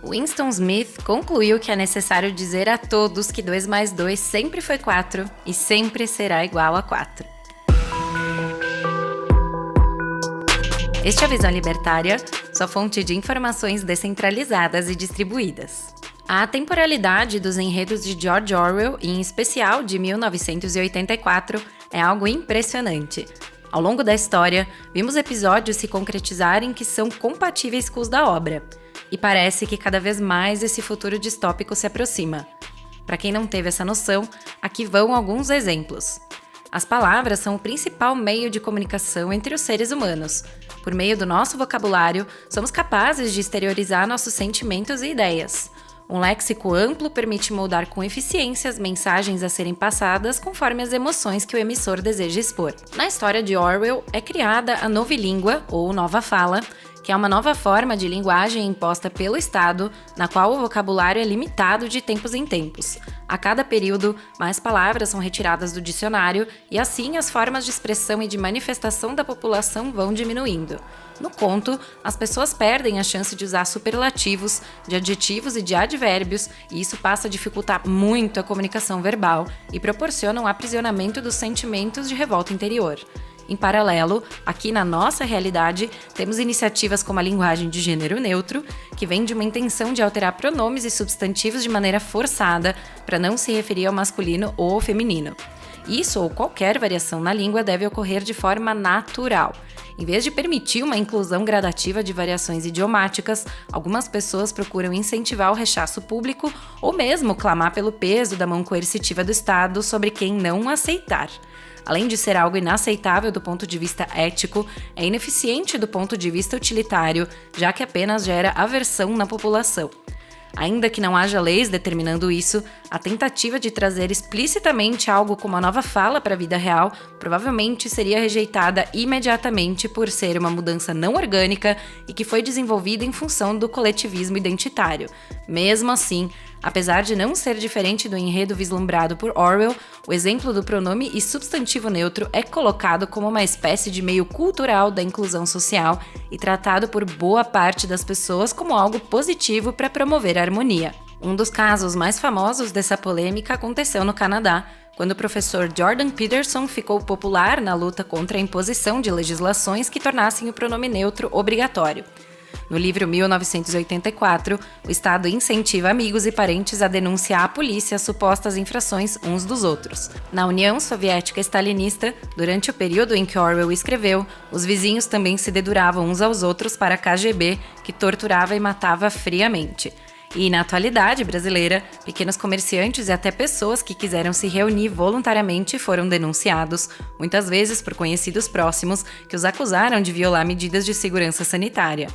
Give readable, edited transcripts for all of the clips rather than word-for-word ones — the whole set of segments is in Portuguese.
Winston Smith concluiu que é necessário dizer a todos que 2 mais 2 sempre foi 4 e sempre será igual a 4. Este é a Visão Libertária, sua fonte de informações descentralizadas e distribuídas. A atemporalidade dos enredos de George Orwell, e em especial de 1984, é algo impressionante. Ao longo da história, vimos episódios se concretizarem que são compatíveis com os da obra. E parece que cada vez mais esse futuro distópico se aproxima. Para quem não teve essa noção, aqui vão alguns exemplos. As palavras são o principal meio de comunicação entre os seres humanos. Por meio do nosso vocabulário, somos capazes de exteriorizar nossos sentimentos e ideias. Um léxico amplo permite moldar com eficiência as mensagens a serem passadas conforme as emoções que o emissor deseja expor. Na história de Orwell, é criada a novilíngua, ou nova fala, que é uma nova forma de linguagem imposta pelo Estado, na qual o vocabulário é limitado de tempos em tempos. A cada período, mais palavras são retiradas do dicionário e assim as formas de expressão e de manifestação da população vão diminuindo. No conto, as pessoas perdem a chance de usar superlativos, de adjetivos e de advérbios, e isso passa a dificultar muito a comunicação verbal e proporciona um aprisionamento dos sentimentos de revolta interior. Em paralelo, aqui na nossa realidade, temos iniciativas como a linguagem de gênero neutro, que vem de uma intenção de alterar pronomes e substantivos de maneira forçada para não se referir ao masculino ou ao feminino. Isso ou qualquer variação na língua deve ocorrer de forma natural. Em vez de permitir uma inclusão gradativa de variações idiomáticas, algumas pessoas procuram incentivar o rechaço público ou mesmo clamar pelo peso da mão coercitiva do Estado sobre quem não aceitar. Além de ser algo inaceitável do ponto de vista ético, é ineficiente do ponto de vista utilitário, já que apenas gera aversão na população. Ainda que não haja leis determinando isso, a tentativa de trazer explicitamente algo como a nova fala para a vida real provavelmente seria rejeitada imediatamente por ser uma mudança não orgânica e que foi desenvolvida em função do coletivismo identitário. Mesmo assim, apesar de não ser diferente do enredo vislumbrado por Orwell, o exemplo do pronome e substantivo neutro é colocado como uma espécie de meio cultural da inclusão social e tratado por boa parte das pessoas como algo positivo para promover a harmonia. Um dos casos mais famosos dessa polêmica aconteceu no Canadá, quando o professor Jordan Peterson ficou popular na luta contra a imposição de legislações que tornassem o pronome neutro obrigatório. No livro 1984, o Estado incentiva amigos e parentes a denunciar à polícia as supostas infrações uns dos outros. Na União Soviética Stalinista, durante o período em que Orwell escreveu, os vizinhos também se deduravam uns aos outros para a KGB, que torturava e matava friamente. E, na atualidade brasileira, pequenos comerciantes e até pessoas que quiseram se reunir voluntariamente foram denunciados, muitas vezes por conhecidos próximos, que os acusaram de violar medidas de segurança sanitária.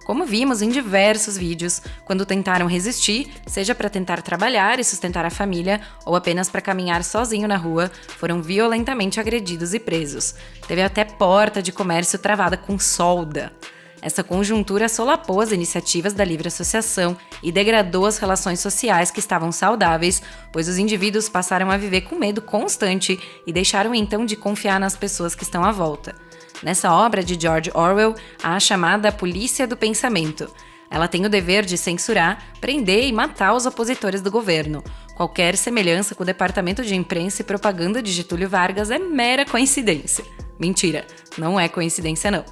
Como vimos em diversos vídeos, quando tentaram resistir, seja para tentar trabalhar e sustentar a família, ou apenas para caminhar sozinho na rua, foram violentamente agredidos e presos. Teve até porta de comércio travada com solda. Essa conjuntura solapou as iniciativas da livre associação e degradou as relações sociais que estavam saudáveis, pois os indivíduos passaram a viver com medo constante e deixaram então de confiar nas pessoas que estão à volta. Nessa obra de George Orwell, há a chamada Polícia do Pensamento. Ela tem o dever de censurar, prender e matar os opositores do governo. Qualquer semelhança com o Departamento de Imprensa e Propaganda de Getúlio Vargas é mera coincidência. Mentira, não é coincidência não.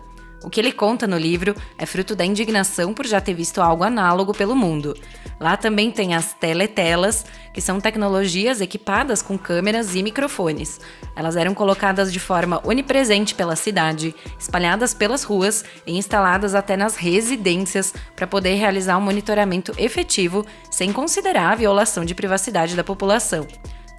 O que ele conta no livro é fruto da indignação por já ter visto algo análogo pelo mundo. Lá também tem as teletelas, que são tecnologias equipadas com câmeras e microfones. Elas eram colocadas de forma onipresente pela cidade, espalhadas pelas ruas e instaladas até nas residências para poder realizar um monitoramento efetivo sem considerar a violação de privacidade da população.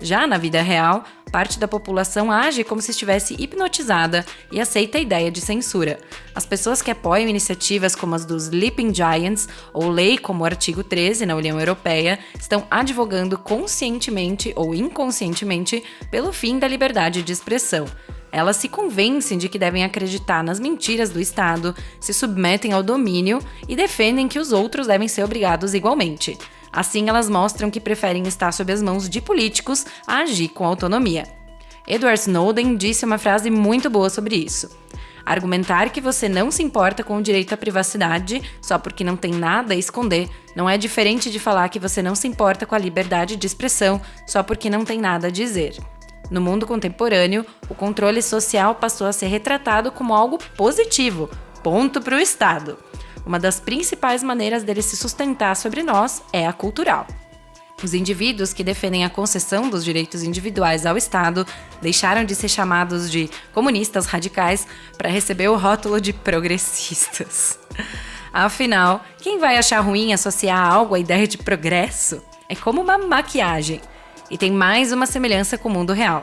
Já na vida real, parte da população age como se estivesse hipnotizada e aceita a ideia de censura. As pessoas que apoiam iniciativas como as dos Sleeping Giants ou lei como o artigo 13 na União Europeia estão advogando conscientemente ou inconscientemente pelo fim da liberdade de expressão. Elas se convencem de que devem acreditar nas mentiras do Estado, se submetem ao domínio e defendem que os outros devem ser obrigados igualmente. Assim, elas mostram que preferem estar sob as mãos de políticos a agir com autonomia. Edward Snowden disse uma frase muito boa sobre isso. Argumentar que você não se importa com o direito à privacidade só porque não tem nada a esconder não é diferente de falar que você não se importa com a liberdade de expressão só porque não tem nada a dizer. No mundo contemporâneo, o controle social passou a ser retratado como algo positivo, ponto para o Estado. Uma das principais maneiras dele se sustentar sobre nós é a cultural. Os indivíduos que defendem a concessão dos direitos individuais ao Estado deixaram de ser chamados de comunistas radicais para receber o rótulo de progressistas. Afinal, quem vai achar ruim associar algo à ideia de progresso? É como uma maquiagem. E tem mais uma semelhança com o mundo real.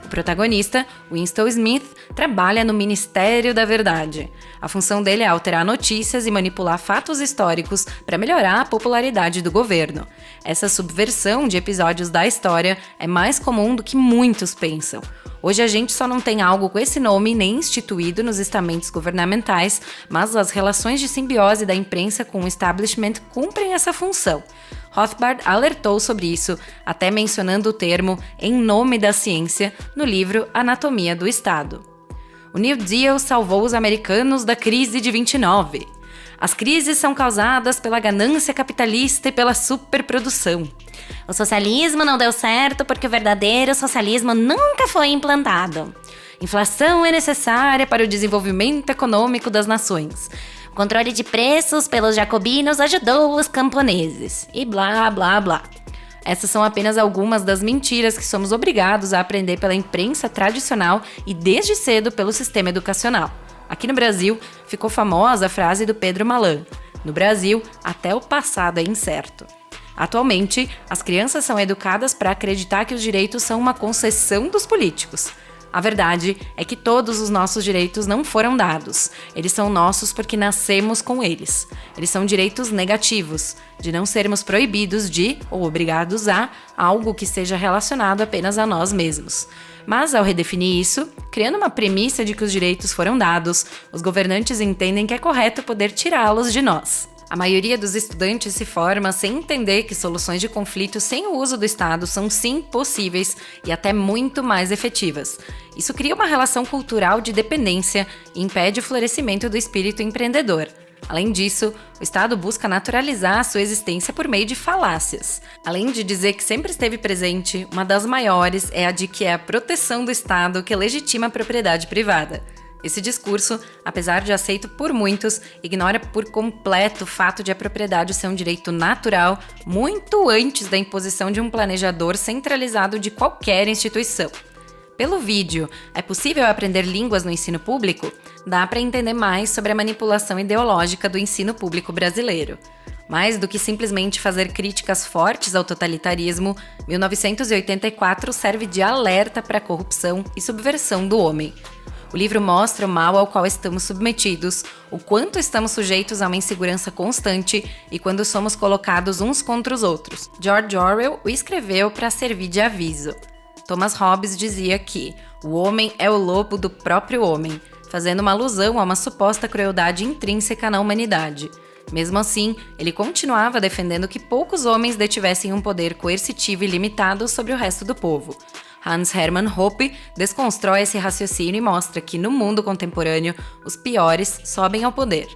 O protagonista, Winston Smith, trabalha no Ministério da Verdade. A função dele é alterar notícias e manipular fatos históricos para melhorar a popularidade do governo. Essa subversão de episódios da história é mais comum do que muitos pensam. Hoje a gente só não tem algo com esse nome nem instituído nos estamentos governamentais, mas as relações de simbiose da imprensa com o establishment cumprem essa função. Rothbard alertou sobre isso, até mencionando o termo em nome da ciência no livro Anatomia do Estado. O New Deal salvou os americanos da crise de 29. As crises são causadas pela ganância capitalista e pela superprodução. O socialismo não deu certo porque o verdadeiro socialismo nunca foi implantado. Inflação é necessária para o desenvolvimento econômico das nações. O controle de preços pelos jacobinos ajudou os camponeses. E blá, blá, blá. Essas são apenas algumas das mentiras que somos obrigados a aprender pela imprensa tradicional e desde cedo pelo sistema educacional. Aqui no Brasil, ficou famosa a frase do Pedro Malan: no Brasil, até o passado é incerto. Atualmente, as crianças são educadas para acreditar que os direitos são uma concessão dos políticos. A verdade é que todos os nossos direitos não foram dados. Eles são nossos porque nascemos com eles. Eles são direitos negativos, de não sermos proibidos de, ou obrigados a, algo que seja relacionado apenas a nós mesmos. Mas, ao redefinir isso, criando uma premissa de que os direitos foram dados, os governantes entendem que é correto poder tirá-los de nós. A maioria dos estudantes se forma sem entender que soluções de conflito sem o uso do Estado são sim possíveis e até muito mais efetivas. Isso cria uma relação cultural de dependência e impede o florescimento do espírito empreendedor. Além disso, o Estado busca naturalizar a sua existência por meio de falácias. Além de dizer que sempre esteve presente, uma das maiores é a de que é a proteção do Estado que legitima a propriedade privada. Esse discurso, apesar de aceito por muitos, ignora por completo o fato de a propriedade ser um direito natural muito antes da imposição de um planejador centralizado de qualquer instituição. Pelo vídeo, é possível aprender línguas no ensino público? Dá para entender mais sobre a manipulação ideológica do ensino público brasileiro. Mais do que simplesmente fazer críticas fortes ao totalitarismo, 1984 serve de alerta para a corrupção e subversão do homem. O livro mostra o mal ao qual estamos submetidos, o quanto estamos sujeitos a uma insegurança constante e quando somos colocados uns contra os outros. George Orwell o escreveu para servir de aviso. Thomas Hobbes dizia que o homem é o lobo do próprio homem, fazendo uma alusão a uma suposta crueldade intrínseca na humanidade. Mesmo assim, ele continuava defendendo que poucos homens detivessem um poder coercitivo e limitado sobre o resto do povo. Hans Hermann Hoppe desconstrói esse raciocínio e mostra que, no mundo contemporâneo, os piores sobem ao poder.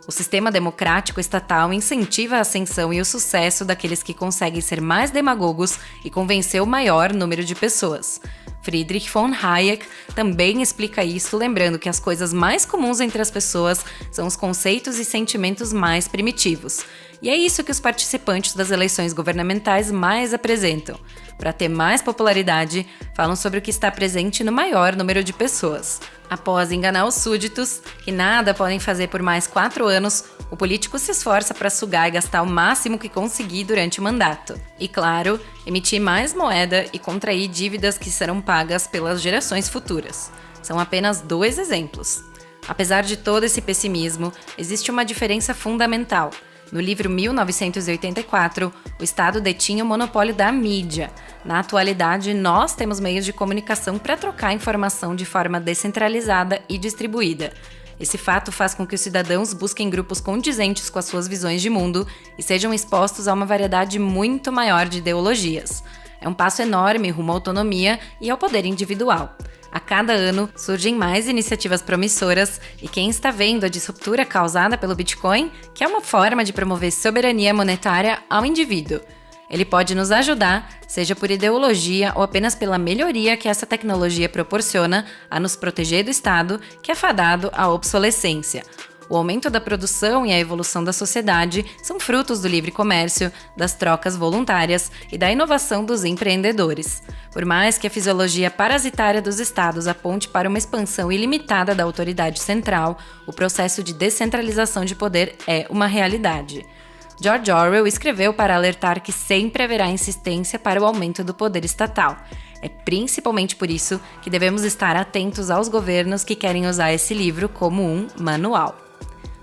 O sistema democrático estatal incentiva a ascensão e o sucesso daqueles que conseguem ser mais demagogos e convencer o maior número de pessoas. Friedrich von Hayek também explica isso, lembrando que as coisas mais comuns entre as pessoas são os conceitos e sentimentos mais primitivos. E é isso que os participantes das eleições governamentais mais apresentam. Para ter mais popularidade, falam sobre o que está presente no maior número de pessoas. Após enganar os súditos, que nada podem fazer por mais 4 anos, o político se esforça para sugar e gastar o máximo que conseguir durante o mandato. E, claro, emitir mais moeda e contrair dívidas que serão pagas pelas gerações futuras. São apenas 2 exemplos. Apesar de todo esse pessimismo, existe uma diferença fundamental. No livro 1984, o Estado detinha o monopólio da mídia. Na atualidade, nós temos meios de comunicação para trocar informação de forma descentralizada e distribuída. Esse fato faz com que os cidadãos busquem grupos condizentes com as suas visões de mundo e sejam expostos a uma variedade muito maior de ideologias. É um passo enorme rumo à autonomia e ao poder individual. A cada ano surgem mais iniciativas promissoras e quem está vendo a disruptura causada pelo Bitcoin, que é uma forma de promover soberania monetária ao indivíduo. Ele pode nos ajudar, seja por ideologia ou apenas pela melhoria que essa tecnologia proporciona a nos proteger do Estado, que é fadado à obsolescência. O aumento da produção e a evolução da sociedade são frutos do livre comércio, das trocas voluntárias e da inovação dos empreendedores. Por mais que a fisiologia parasitária dos estados aponte para uma expansão ilimitada da autoridade central, o processo de descentralização de poder é uma realidade. George Orwell escreveu para alertar que sempre haverá insistência para o aumento do poder estatal. É principalmente por isso que devemos estar atentos aos governos que querem usar esse livro como um manual.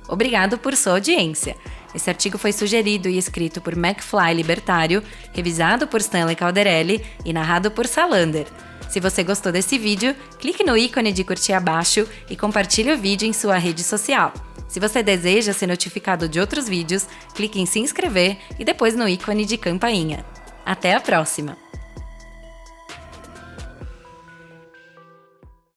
Obrigado por sua audiência. Esse artigo foi sugerido e escrito por McFly Libertário, revisado por Stanley Calderelli e narrado por Salander. Se você gostou desse vídeo, clique no ícone de curtir abaixo e compartilhe o vídeo em sua rede social. Se você deseja ser notificado de outros vídeos, clique em se inscrever e depois no ícone de campainha. Até a próxima!